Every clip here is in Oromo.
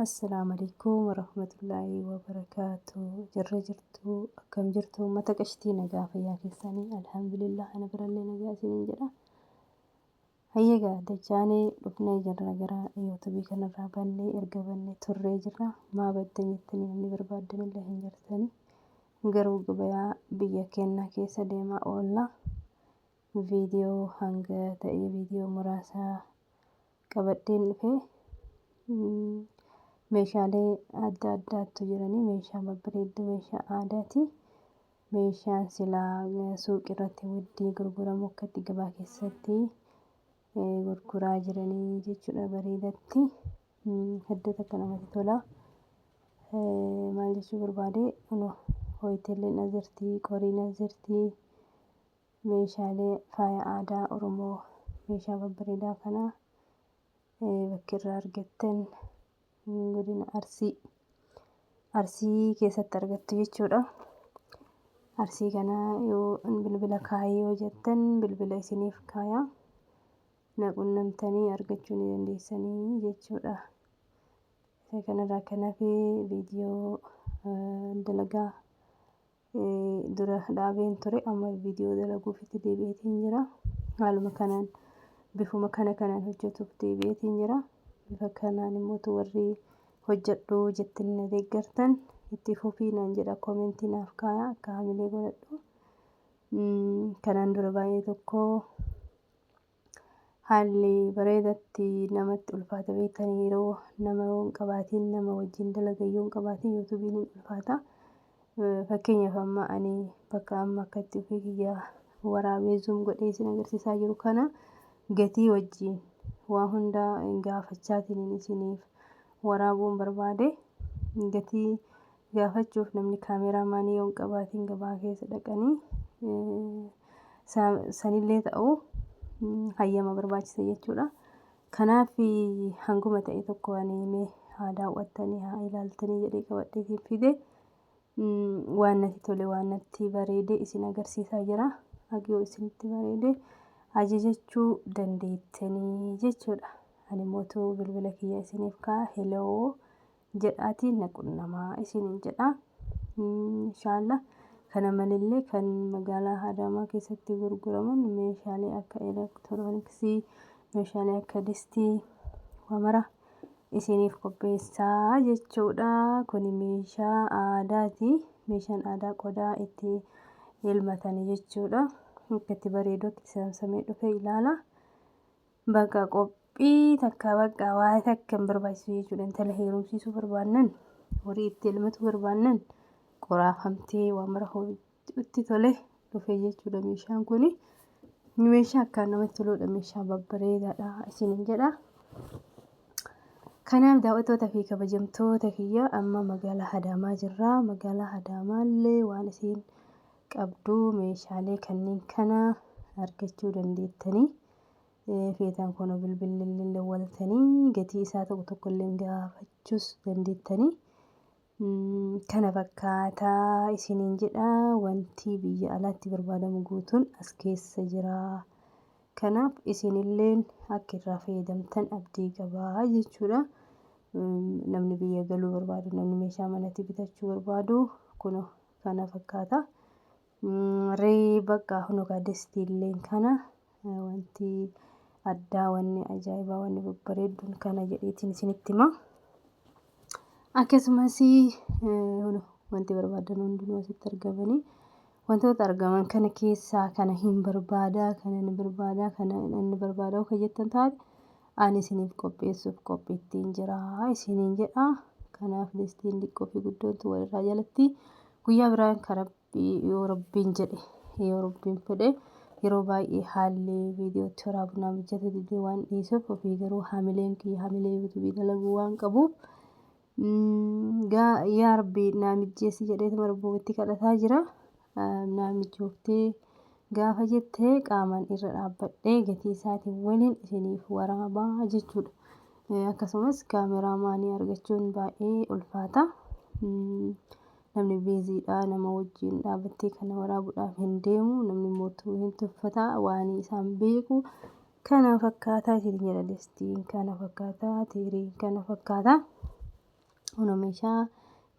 Assalamu alaikum warahmatullahi wabarakatuh. Jirra jirtu akkam jirtu uummata qashtii nagaa fayyaa keessanii alhamdulillah ana birallee nagaa isiniin jedha. Hayyegaa dachaanee dhufnee jirra gara yuutuubii kanarraa bannee erga bannee turree jirra. Maa baddan jettanii namni barbaaddanillee hin jirtanii. Garuu gabayaa biyya keenya keessa deemaa oolla. Viidiyoo hanga ta'e viidiyoo muraasa qabadheen dhufee meeshaalee adda addaatu jiranii meeshaa babbareedduu meeshaa aadaati. Meeshaan silaa suuqirratti waddii gurguramu akkatti gabaa keessatti gurguraa jiranii jechuudha bareedatti. Hedduu takka namatti tola. Maal jechuu barbaade ho'itelleen as jirti qoriin as jirti. Meeshaalee faaya aadaa Oromoo meeshaa babbareedaa kana bakkirraa argattan godina Arsii keessatti argattu jechuudha. Arsii kana yoo bilbila kaayee yoo jettan bilbila isiniif kaayaa naqunnamtanii argachuu ni dandeessanii jechuudha. Isa kanarraa kan hafe viidiyoo dalagaa dura dhaabeen ture amma viidiyoo dalaguuf itti deebi'eetiin jira. Haaluma kanaan bifuma kanaan hojjetuuf deebi'eetiin jira. Bifa kanaan immoo warri hojjedhu jettanii na deeggartan itti fufii naan jedha koomentii naaf kaayaa akka hamilee godhadhu. Kanaan dura baay'ee tokko haalli bareedatti namatti ulfaata beektanii yeroo nama yoo hin qabaatiin nama wajjin dalagayyoo hin qabaatiin yuutuubiin hin ulfaata. Fakkeenyaaf amma ani bakka amma akkatti ofii kiyyaa waraabee zoom godhee isin agarsiisaa jiru kana gatii wajjin waa hundaa gaafachaatiin isiniif waraabuun barbaade gatii gaafachuuf namni kaameraamaanii yoo hin qabaatiin gabaa keessa dhaqanii sanillee ta'u hayyama barbaachisa jechuudha. Kanaaf hanguma ta'e tokko ani haa daawwattanii haa ilaaltanii jedhee qabadhee fide. Waan natti tole waan natti bareede isin agarsiisaa jira. Hagiyoo isinitti bareede ajajachuu dandeettanii jechuudha. Ani mootuu bilbila kiyya isiniif kaa'aa heloo jedhaatiin naqunnamaa isiniin jedha. Inshaallah kana malallee kan magaalaa Adaamaa keessatti gurguraman meeshaalee akka elektirooniksii meeshaalee akka distii wamara isiniif qopheessaa jechuudha. Kun meeshaa aadaati. Meeshaan aadaa qodaa itti elmatanii jechuudha. Akkatti bareedu akkatti saamsamee dhufe ilaala. Bakka qophii takka bakka waa takka hin barbaachisu jechuudha. Intala heerumsiisuu barbaannan horii itti elmatu barbaannan qoraafamtee wamara itti tole dhufe jechuudha. Meeshaan kun meeshaa akkaan namatti toludha. Meeshaa babbareedaadha isiniin jedha. Kanaaf daawwattoota fi kabajamtoota kiyya amma magaalaa Adaamaa jirra. Magaalaa Adaamaallee waan isin qabdu meeshaalee kanneen kana argachuu dandeettanii. Feetaan kun bilbillee waltanii gatii isaa tokko illee gaafachuus dandeettanii. Kana fakkaataa isiniin jedha wanti biyya alaatti barbaadamu guutuun as keessa jira. Kanaaf isinillee akka irraa fayyadamtan abdii qabaa jechuudha. Namni biyya galuu barbaadu namni meeshaa manatti bitachuu barbaadu kun kana fakkaata. Bakka hunuka distiillee kana wanti addaa wanni ajaa'ibaa wanni babbareedduun kana jedheetiin isinitti hima. Akkasumas wanti barbaadan hundinuu asitti argamanii wantoota argaman kana keessaa kana hin barbaadaa kana ni barbaadaa kana inni barbaadaa akka jettan taate ani isiniif qopheessuuf qophiittiin jira isiniin jedha. Kanaaf distiin xiqqoo fi guddoontu walirraa jalatti guyyaa biraan karabbii yoo rabbiin jedhe yoo rabbiin fedhe yeroo baay'ee haalli viidiyootti waraabuu naaf mijatu didee waan dhiisuuf ofii garuu hamileen kiyya hamilee yuutuubii dalaguu waan qabuuf yaa rabbii naa mijjeessi jedheetuma rabbuutti kadhataa jira. Naa mijjooftee gaafa jettee qaamaan irra dhaabbadhee gatii isaatiin waliin isiniif waraabaa jechuudha. Akkasumas kaameraamaanii argachuun baay'ee ulfaata. Namni beeziidhaa nama wajjin dhaabbattee kana waraabuudhaaf hin deemu namni mootuu hin tuffataa waan isaan beeku. Kana fakkaataa isiniin jedha distiin kana fakkaataa tiiriin kana fakkaataa. Kunoo meeshaa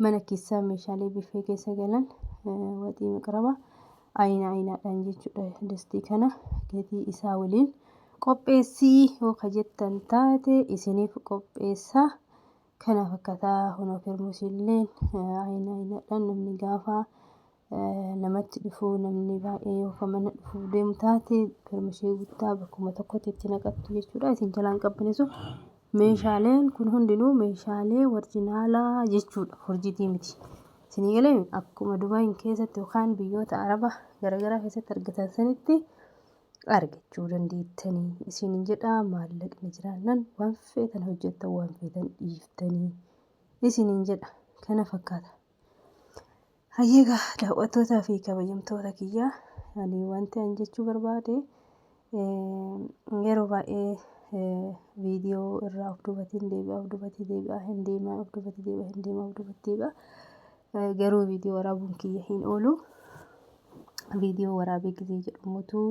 mana keessaa meeshaalee biffee keessa galan waxii miqraba ayinaadhaan jechuudha. Distii kana gatii isaa waliin qopheessii yoo jettan taate isiniif qopheessaa. Kana fakkaataa kunoo firmuusilleen ayinaadhaan namni gaafa namatti dhufu namni baay'ee yookaan mana dhufu deemu taate firmuusii guddaa bakkuma tokkotti itti naqattu jechuudha. Isin jalaan qabbaniisu. Meeshaaleen kun hundinuu meeshaalee orjinaalaa jechuudha. Forjiitii miti. Isinii galee akkuma Dubaayin keessatti yookaan biyyoota Arabaa garaagaraa keessatti argatan sanitti argachuu dandeettanii. Isiniin jedhaa maallaqni jiraannan waan feetan hojjettan waan feetan dhiiftanii. Isiniin jedha kana fakkaata. Hayyeegaa daawwattootaa fi kabajamtoota kiyyaa ani wanti ani jechuu barbaade yeroo baay'ee viidiyoo irraa of duubatiin deebi'aa hin deema. Garuu viidiyoo waraabuun kiyya hin oolu. Viidiyoo waraabee gisee jedhamutu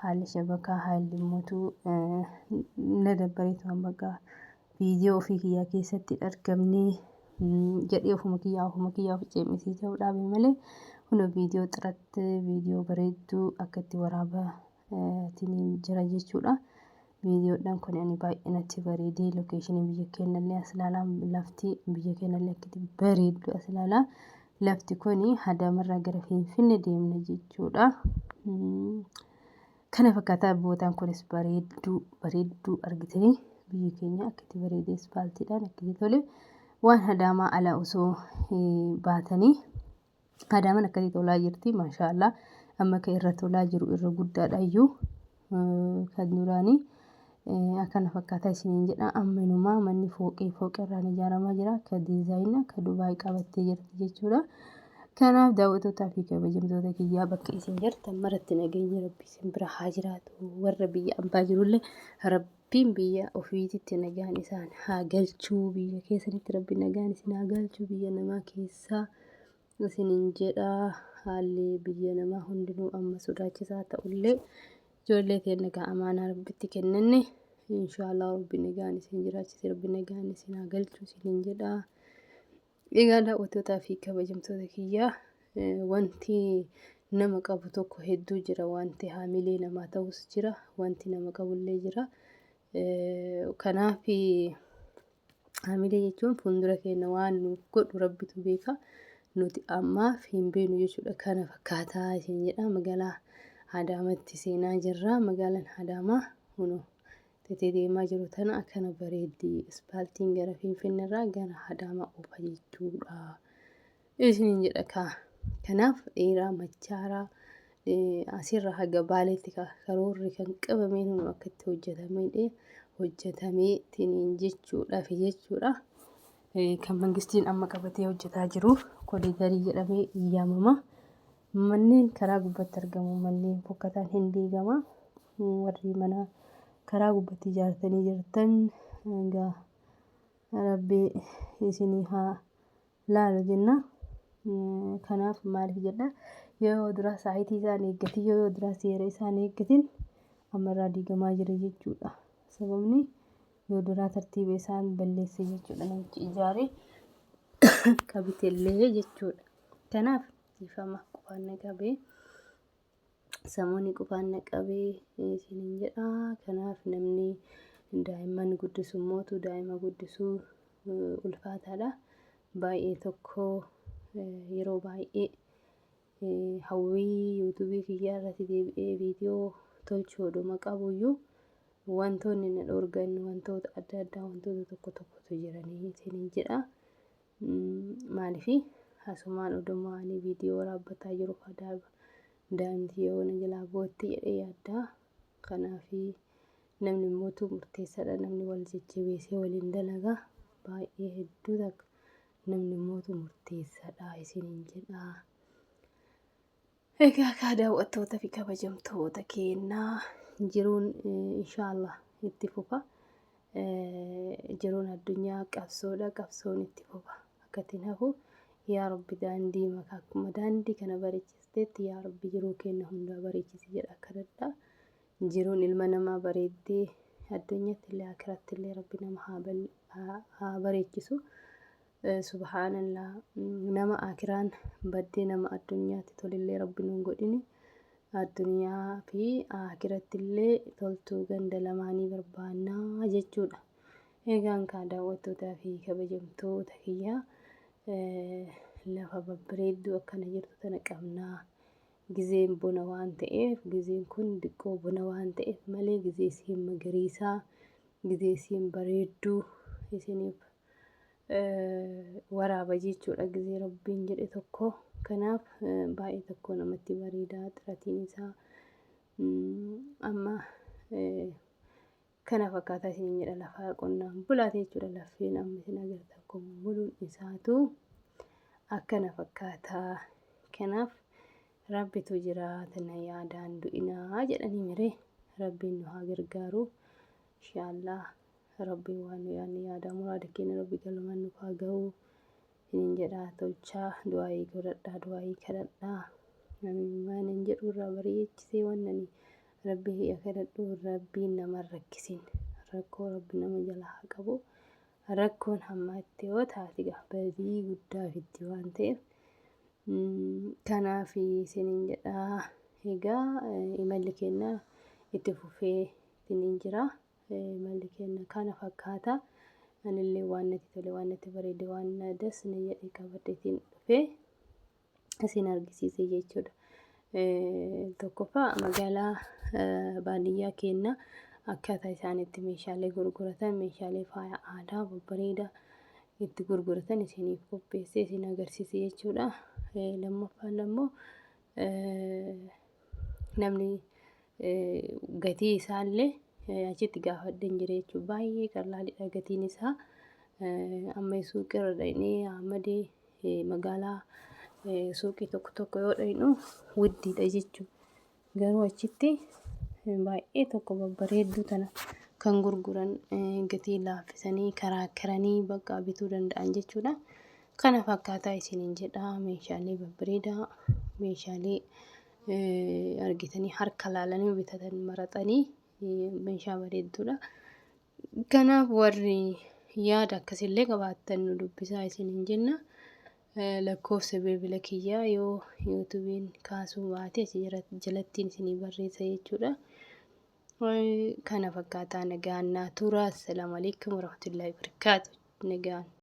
haalli shabakaa haalli mootuu na dabbareetu bakka viidiyoo ofii kiyyaa keessatti argamnee jedhee ofuma kiyyaa of ceemisiisee dhaabe malee kunoo viidiyoo xiraatti viidiyoo bareedduu akka itti waraabaa jira jechuudha. Viidiyoodhaan kun ani baay'ee natti bareedee lookeeshinii biyya keenyallee as ilaalaa lafti biyya keenyallee akkatti bareeddu as ilaalaa lafti kuni Adaamarraa gara Finfinnee deemna jechuudha. Kana fakkaataa bootaan kunis bareedduu argitanii biyyi keenya akkatti bareedee ispaaltiidhaan akkatti tole waan Adaamaa ala osoo baatanii Adaamaan akkatti tolaa jirti maashaallah amma kan irra tolaa jiru irra guddaadhaayyuu kan duraanii akkana fakkaataa isiniin jedha ammanumaa manni fooqirraan ijaaramaa jira kan diizaayinaa kan Dubaay qabattee jirti jechuudha. Kanaaf daawwattootaa fi kabajamtoota kiyyaa bakka isin jirtan maratti nageenya rabbii isin bira haa jiraatu. Warra biyya ambaa jirullee rabbiin biyya ofiititti nagaan isaan haa galchuu. Biyya keessanitti rabbi nagaan isin haa galchuu. Biyya namaa keessaa isiniin jedhaa haalli biyya namaa hundinuu amma sodaachisaa ta'ullee ijoollee keenya nagaa amaanaa rabbitti kennanne inshaallah rabbi nagaan isin jiraachise rabbi nagaan isin haa galchuu isiniin jedhaa. Egaa daawwattootaa fi kabajamtoota kiyyaa wanti nama qabu tokko hedduu jira. Wanti haamilee namaa ta'us jira. Wanti nama qabullee jira. Kanaaf haamilee jechuun fuuldura keenya waan nuuf godhu rabbitu beeka. Nuti ammaaf hin beeknu jechuudha. Kana fakkaataa isin jedha magaalaa Adaamaatti seenaa jirra. Magaalaan Adaamaa kunoo deemaa jiru tana akkana bareeddi. Ispaaltiin gara Finfinneerraa gara Adaamaa oofa jechuudha. Isiniin jedha kanaaf dheeraa machaaraa asirra haga baaleetti karoorri kan qabamee nu akka itti hojjetamee tiniin jechuudha. Kan mangistiin amma qabatee hojjetaa jiru koliidarii jedhamee yaamama. Manneen karaa gubbaatti argamu manneen fokkataan hin diigama. Warri mana karaa gubbaatti ijaartanii jirtan egaa rabbi isinii haa laalu jenna. Kanaaf maaliif jedha yoo duraa saayitii isaan eeggatii yoo duraa seera isaan eeggatiin ammarraa diigamaa jira jechuudha. Sababni yoo duraa tartiiba isaan balleesse jechuudha namichi ijaaree qabitellee jechuudha. Kanaaf ifama qubaanna qabee samuuni qubaanna qabee isiniin jedha. Kanaaf namni daa'imman guddisuu mootu daa'ima guddisuu ulfaataadha. Baay'ee tokko yeroo baay'ee hawwii yuutuubii kiyyaa irratti deebi'ee viidiyoo tolchuudhuma qabuyyuu wantoonni na dhorgan wantoota adda addaa wantoota tokkotu jiranii isiniin jedha. Maaliif asumaan odumaa ani viidiyoo waraabbataa jiru daa'imti yoo na jalaa bootti jedhee yaadda. Kanaaf namni mootuu murteessaadha. Namni wal jajjabeessee waliin dalagaa baay'ee hedduu takka namni mootuu murteessaadha isiniin jedha. Egaa daawwattootaa fi kabajamtoota keenyaa jiruun inshaallah itti fufa. Jiruun addunyaa qabsoodha. Qabsoon itti fufa. Akkatti nafu yaa rabbi daandii makaa akkuma daandii kana bareechisteetti yaa rabbi jiruu keenya hundaa bareechisi jedha kadhadha. Jiruun ilma namaa bareeddee addunyaatti illee akhiratti illee rabbi nama haa bareechisu. subhaanallah nama akiraan baddee nama addunyaatti tolillee rabbi nuun godhini. Addunyaa fi akirattillee toltuu ganda lamaanii barbaannaa jechuudha. Egaan kaa daawwattootaa fi kabajamtoota kiyyaa lafa babbareedduu akkana jirtu tana qabnaa. Gizeen bona waan ta'eef gizeen kun diqqoo bona waan ta'eef malee gizee isiin magariisaa gizee isiin bareedduu isiniif waraaba jechuudha gizee rabbiin jedhe tokko. Kanaaf baay'ee tokko namatti bareedaa xiratiin isaa amma kana fakkaataa isiniin jedha lafa qonnaan bulaati jechuudha. Laffeen amma isin agartan kun muluun isaatu akkana fakkaataa. Kanaaf rabbitu jira tana yaadaan du'inaa jedhanii miree rabbiin nu haa gargaaru inshaallah. Rabbiin waan nu yaadne yaadaa muraada keenya rabbi galmaan nuuf haa ga'u isiniin jedha. Tolchaa du'aayii godhadhaa du'aayii kadhadhaa. Waan hin jedhu irraa bareechisee wannani rabbi hi'a kadhadhu rabbiin nama rakkisin rakkoo rabbi nama jala haa qabu. Rakkoon hammaatti yoo taate badii guddaa fiddi waan ta'eef kanaaf isiniin jedha. Egaa imalli keenya itti fufee isiniin jira. Imalli keenya kana fakkaata. Anillee waan natti tole waan natti bareede waan das na jedhee qabadheetiin dhufee isin argisiise jechuudha. Tokkoffaa magaalaa baadiyyaa keenya akkaataa isaanitti meeshaalee gurguratan meeshaalee faaya aadaa babbareedaa itti gurguratan isiniif qopheessee isin agarsiise jechuudha. Lammaffaan immoo namni gatii isaallee achitti gaafadheen jira jechuudha. Baay'ee qallaalidha gatiin isaa. Amma suuqirra dhaqnee Ahmadee magaalaa suuqii tokko yoo dhaqnu widdiidha jechuudha. Garuu achitti baay'ee tokko babbareedduu tana kan gurguran gatii laaffisanii karaakkaranii bakka bituu danda'an jechuudha. Kana fakkaataa isiniin jedha. Meeshaalee babbareedaa meeshaalee argitanii harka laalanii bitatan maratanii meeshaa bareedduudha. Kanaaf warri yaada akkasillee qabaattan nu dubbisaa isiniin jenna. Lakkoofsa bilbila kiyyaa yoo yuutuubiin kaasuu baate jalattiin isinii barreessa jechuudha. Kana fakkaataa nagaan naa tura. Assalaamu alaikum warahmatullahi wabarakaatuh. Nagaan.